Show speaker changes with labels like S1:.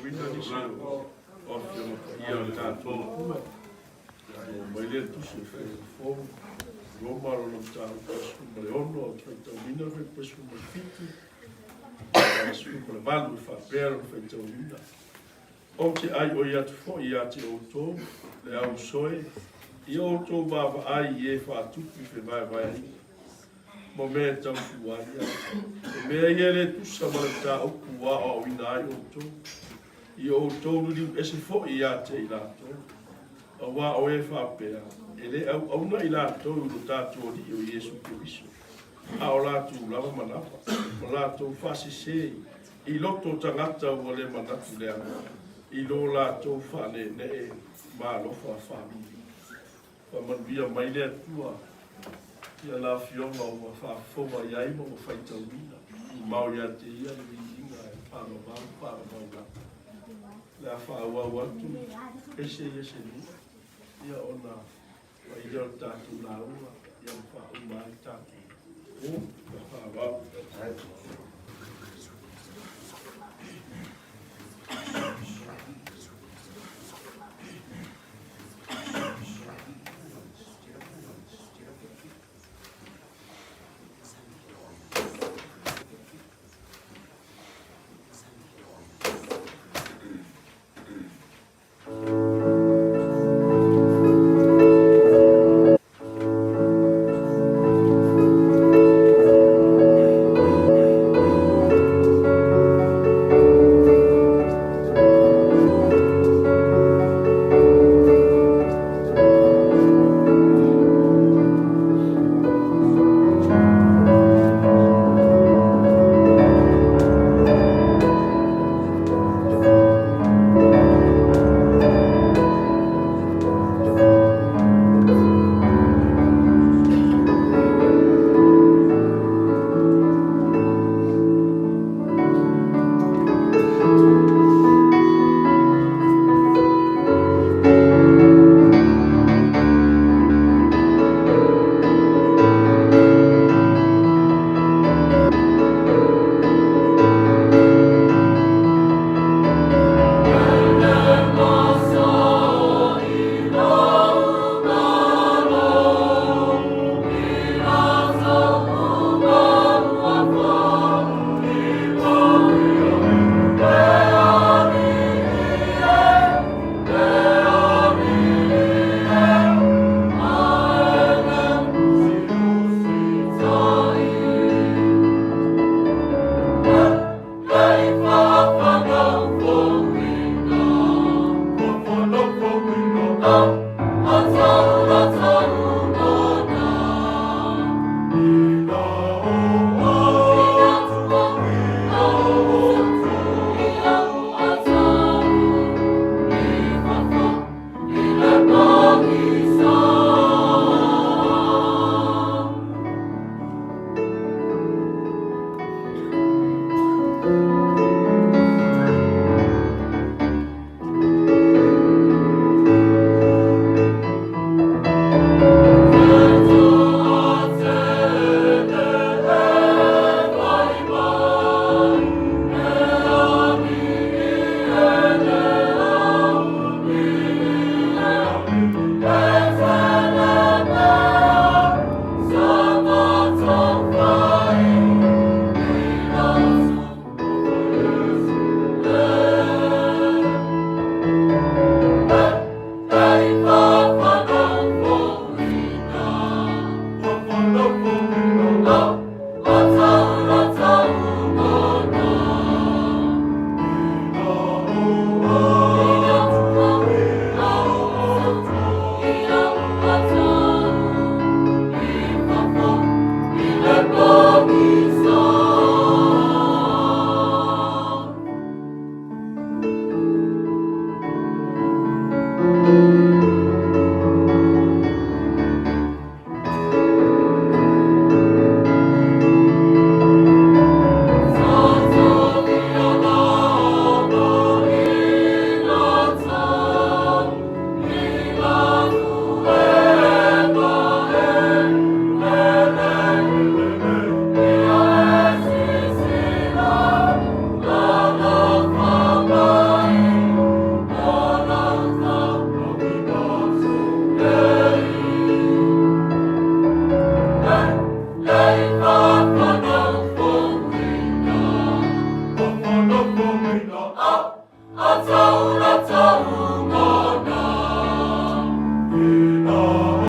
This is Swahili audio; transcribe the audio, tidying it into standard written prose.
S1: wina ni se o te ia o tātou kua. Mai lea tusi e whau Romaro na tāu pasu mare ono o whaitau wina whai pasu mare fiti. Pasu mare valu e whapera o whaitau wina. O te ai o ia te fo i a te outou, le au soe, i outou baba ai i e whātupi whi vai ai. Mo mea tau fuaria. E mea i ele tusa mara tā upu wā o ina ai outou. I outou nuri ese fo i a te i lātou. A wā o e whapea. E le au na i lātou i lo tātou di o Iesu Kiriso. A o lātou lava manapa. O lātou whasi sei. I loto tangata o le manatu le ana. I lo lātou whane ne e mā lofa whami. Whamanvia mai lea tua. Ia la fionga o whaafonga iai mo whaitau mina. I mau ia te ia ni inga e whanau la. Lea whaawau atu. Ese ni. Ia ona. Wa ia o tātou la ua. Ia o whaumai tātou. O, whaawau.